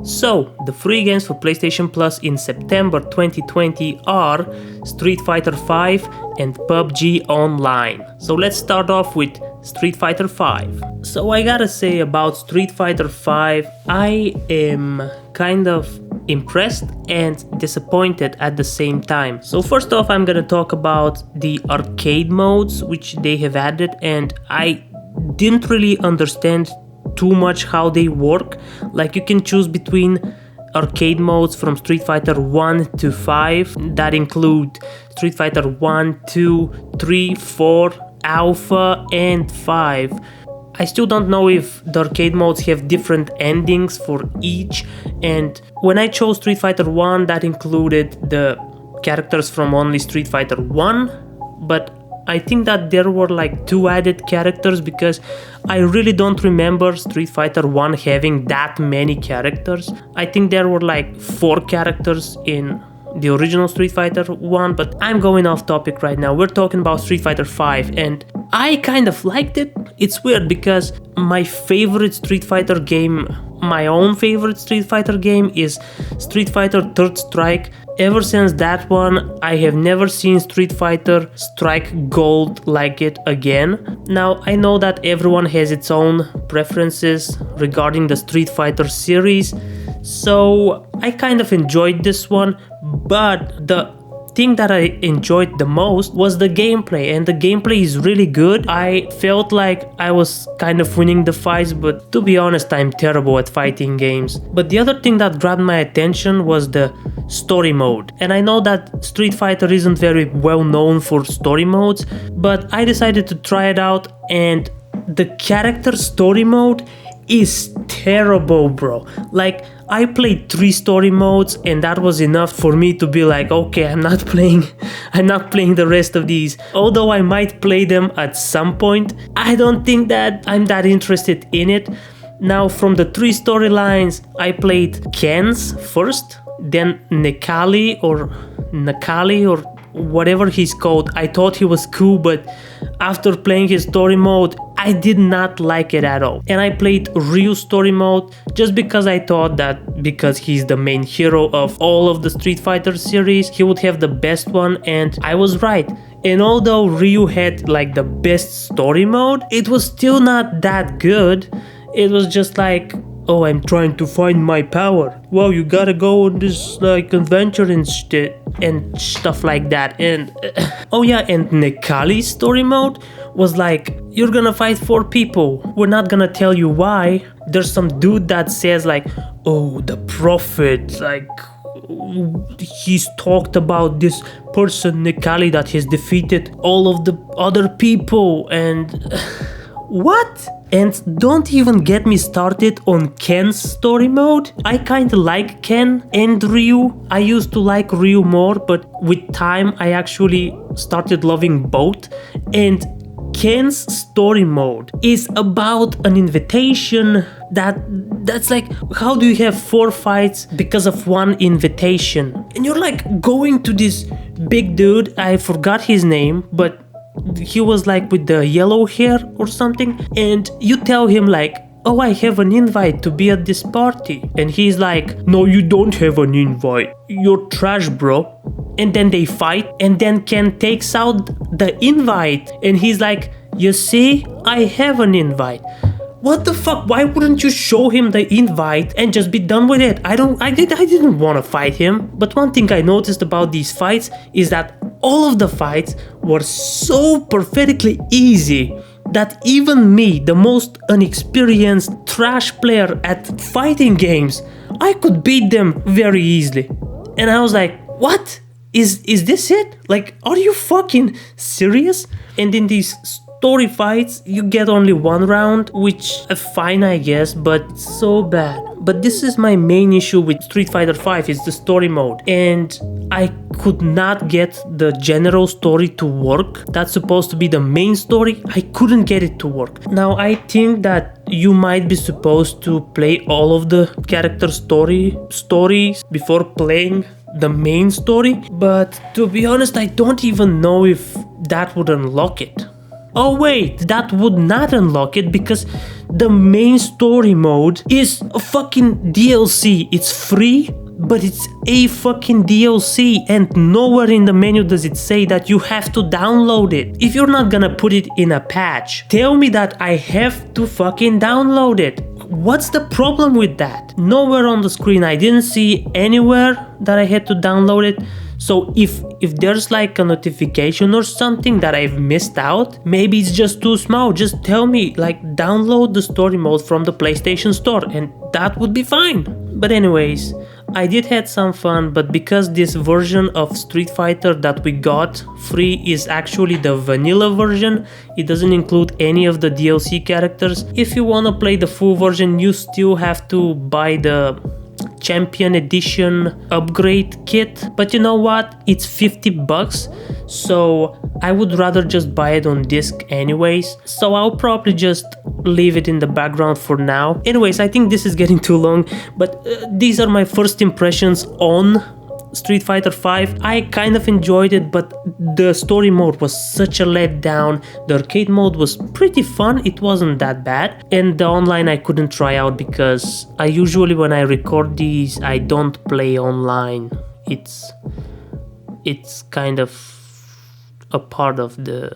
So, the free games for PlayStation Plus in September 2020 are Street Fighter V and PUBG Online. So let's start off with Street Fighter V. So I gotta say about Street Fighter V, I am kind of impressed and disappointed at the same time. So first off, I'm gonna talk about the arcade modes which they have added, and I didn't really understand too much how they work. Like, you can choose between arcade modes from Street Fighter 1 to 5 that include Street Fighter 1, 2, 3, 4, Alpha and 5. I still don't know if the arcade modes have different endings for each, and when I chose Street Fighter 1, that included the characters from only Street Fighter 1, but I think that there were like 2 added characters because I really don't remember Street Fighter 1 having that many characters. I think there were like 4 characters in the original Street Fighter 1, but I'm going off topic right now. We're talking about Street Fighter 5, and I kind of liked it. It's weird because my favorite Street Fighter game, my own favorite Street Fighter game, is Street Fighter Third Strike. Ever since that one, I have never seen Street Fighter Strike Gold like it again. Now, I know that everyone has its own preferences regarding the Street Fighter series, so I kind of enjoyed this one, but the thing that I enjoyed the most was the gameplay, and the gameplay is really good. I felt like I was kind of winning the fights, but to be honest, I'm terrible at fighting games. But the other thing that grabbed my attention was the story mode, and I know that Street Fighter isn't very well known for story modes, but I decided to try it out, and the character story mode is terrible, bro. Like, I played 3 story modes, and that was enough for me to be like, okay, I'm not playing the rest of these. Although I might play them at some point, I don't think that I'm that interested in it. Now, from the 3 storylines, I played Ken's first, then Nekali or whatever he's called. I thought he was cool, but after playing his story mode, I did not like it at all. And I played Ryu's story mode just because I thought that because he's the main hero of all of the Street Fighter series, he would have the best one, and I was right. And although Ryu had like the best story mode, it was still not that good. It was just like, oh, I'm trying to find my power. Wow, you gotta go on this like adventure and stuff like that. And oh yeah, and Nekali's story mode was like, you're gonna fight 4 people. We're not gonna tell you why. There's some dude that says like, oh, the prophet, like he's talked about this person Nekali that has defeated all of the other people, and what? And don't even get me started on Ken's story mode. I kinda like Ken and Ryu. I used to like Ryu more, but with time I actually started loving both. And Ken's story mode is about an invitation that's like, how do you have 4 fights because of one invitation? And you're like going to this big dude, I forgot his name, but he was like with the yellow hair or something, and you tell him like, oh, I have an invite to be at this party, and he's like, no, you don't have an invite, you're trash, bro. And then they fight, and then Ken takes out the invite, and he's like, you see, I have an invite. What the fuck? Why wouldn't you show him the invite and just be done with it? I didn't want to fight him. But one thing I noticed about these fights is that all of the fights were so pathetically easy that even me, the most inexperienced trash player at fighting games, I could beat them very easily. And I was like, what? Is this it? Like, are you fucking serious? And in these story fights, you get only 1 round, which fine, I guess, but so bad. But this is my main issue with Street Fighter V, is the story mode, and I could not get the general story to work. That's supposed to be the main story. I couldn't get it to work. Now, I think that you might be supposed to play all of the character stories before playing the main story, but to be honest, I don't even know if that would unlock it. Oh wait, that would not unlock it, because The main story mode is a fucking DLC. It's free, but it's a fucking DLC, and nowhere in the menu does it say that you have to download it. If you're not gonna put it in a patch, tell me that I have to fucking download it. What's the problem with that? Nowhere on the screen. I didn't see anywhere that I had to download it. So if there's like a notification or something that I've missed out, maybe it's just too small. Just tell me, like, download the story mode from the PlayStation Store and that would be fine. But anyways, I did had some fun, but because this version of Street Fighter that we got free is actually the vanilla version, it doesn't include any of the DLC characters. If you wanna play the full version, you still have to buy the Champion Edition upgrade kit, but you know what, it's $50, so I would rather just buy it on disc anyways, so I'll probably just leave it in the background for now. Anyways, I think this is getting too long, but these are my first impressions on Street Fighter V. I kind of enjoyed it, but the story mode was such a letdown. The arcade mode was pretty fun, it wasn't that bad, and the online I couldn't try out because I usually, when I record these, I don't play online. It's kind of a part of the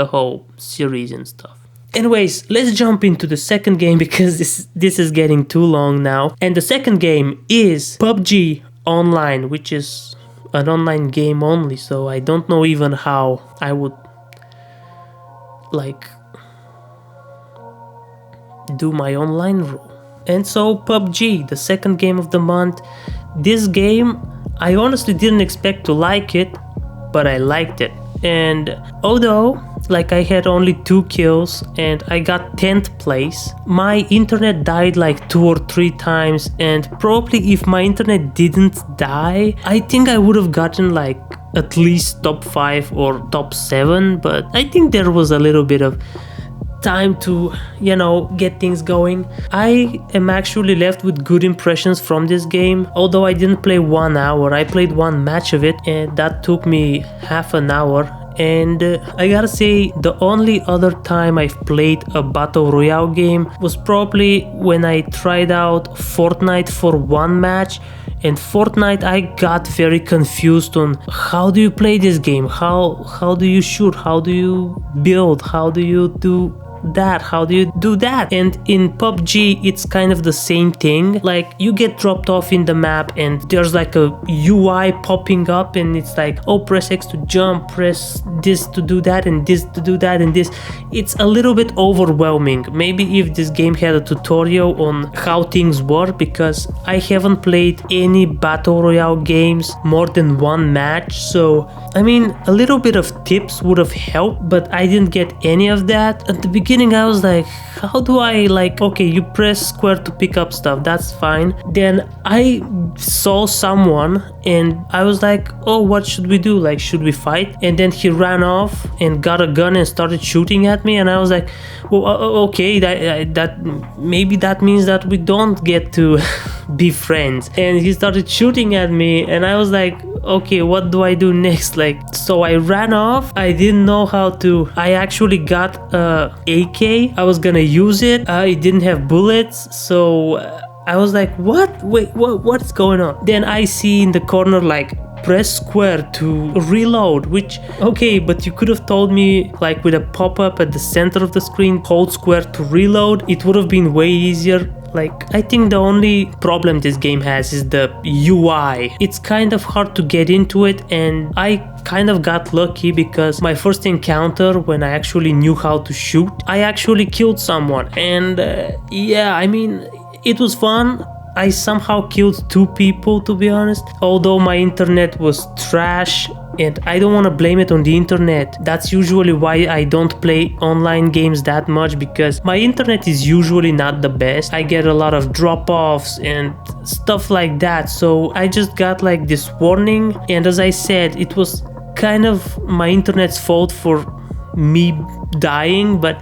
whole series and stuff. Anyways, let's jump into the second game because this is getting too long now. And the second game is PUBG Online, which is an online game only, so I don't know even how I would like do my online role. And so PUBG, the second game of the month. This game, I honestly didn't expect to like it, but I liked it. And although like I had only 2 kills and I got 10th place, my internet died like 2 or 3 times, and probably if my internet didn't die, I think I would have gotten like at least top 5 or top 7, but I think there was a little bit of time to, you know, get things going. I am actually left with good impressions from this game, although I didn't play 1 hour. I played 1 match of it and that took me half an hour. And I gotta say, the only other time I've played a Battle Royale game was probably when I tried out Fortnite for 1 match. And Fortnite, I got very confused on how do you play this game, how do you shoot, how do you build, how do you do that, how do you do that? And in PUBG it's kind of the same thing. Like, you get dropped off in the map and there's like a UI popping up and it's like, oh, press X to jump, press this to do that, and this to do that, and this. It's a little bit overwhelming. Maybe if this game had a tutorial on how things work, because I haven't played any Battle Royale games more than 1 match, so I mean, a little bit of tips would have helped, but I didn't get any of that. At the beginning I was like, how do I, like, okay, you press square to pick up stuff, that's fine. Then I saw someone and I was like, oh, what should we do? Like, should we fight? And then he ran off and got a gun and started shooting at me, and I was like, well, okay, that maybe that means that we don't get to be friends. And he started shooting at me and I was like, okay, what do I do next? Like, so I ran off. I didn't know how to. I actually got a AK. I was gonna use it. It didn't have bullets, so I was like, what? Wait, what's going on? Then I see in the corner, like, press square to reload, which, okay, but you could have told me, like, with a pop-up at the center of the screen, hold square to reload. It would have been way easier. Like, I think the only problem this game has is the UI. It's kind of hard to get into it, and I kind of got lucky because my first encounter, when I actually knew how to shoot, I actually killed someone. And yeah, I mean, it was fun. I somehow killed 2 people, to be honest, although my internet was trash. And I don't want to blame it on the internet. That's usually why I don't play online games that much, because my internet is usually not the best. I get a lot of drop-offs and stuff like that. So I just got like this warning. And as I said, it was kind of my internet's fault for me dying, but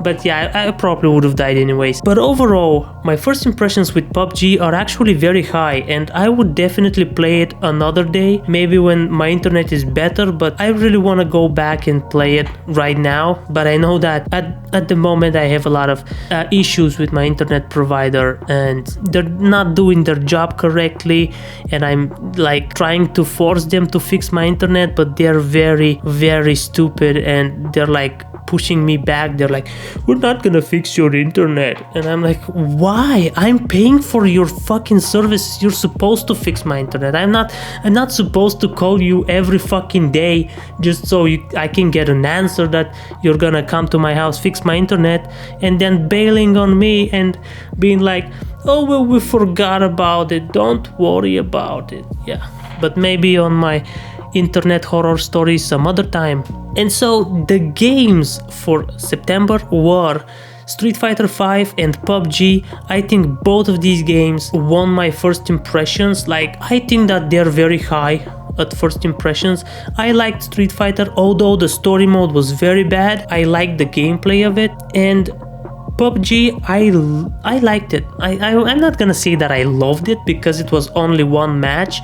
But yeah, I probably would have died anyways. But overall, my first impressions with PUBG are actually very high, and I would definitely play it another day, maybe when my internet is better, but I really want to go back and play it right now. But I know that at the moment I have a lot of issues with my internet provider, and they're not doing their job correctly, and I'm like trying to force them to fix my internet, but they're very, very stupid, and they're like pushing me back. They're like, we're not gonna fix your internet. And I'm like, why? I'm paying for your fucking services. You're supposed to fix my internet. I'm not supposed to call you every fucking day just so I can get an answer that you're gonna come to my house, fix my internet, and then bailing on me and being like, oh well, we forgot about it, don't worry about it. Yeah, but maybe on my internet horror stories some other time. And so the games for September were Street Fighter V and PUBG. I think both of these games won my first impressions. Like, I think that they're very high at first impressions. I liked Street Fighter, although the story mode was very bad. I liked the gameplay of it. And PUBG, I liked it. I'm not gonna say that I loved it because it was only one match,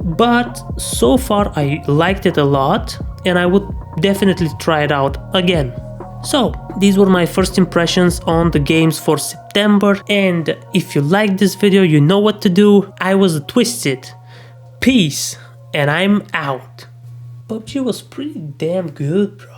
but so far I liked it a lot, and I would definitely try it out again. So these were my first impressions on the games for September, and if you liked this video, you know what to do. I was Twisted. Peace, and I'm out. PUBG was pretty damn good, bro.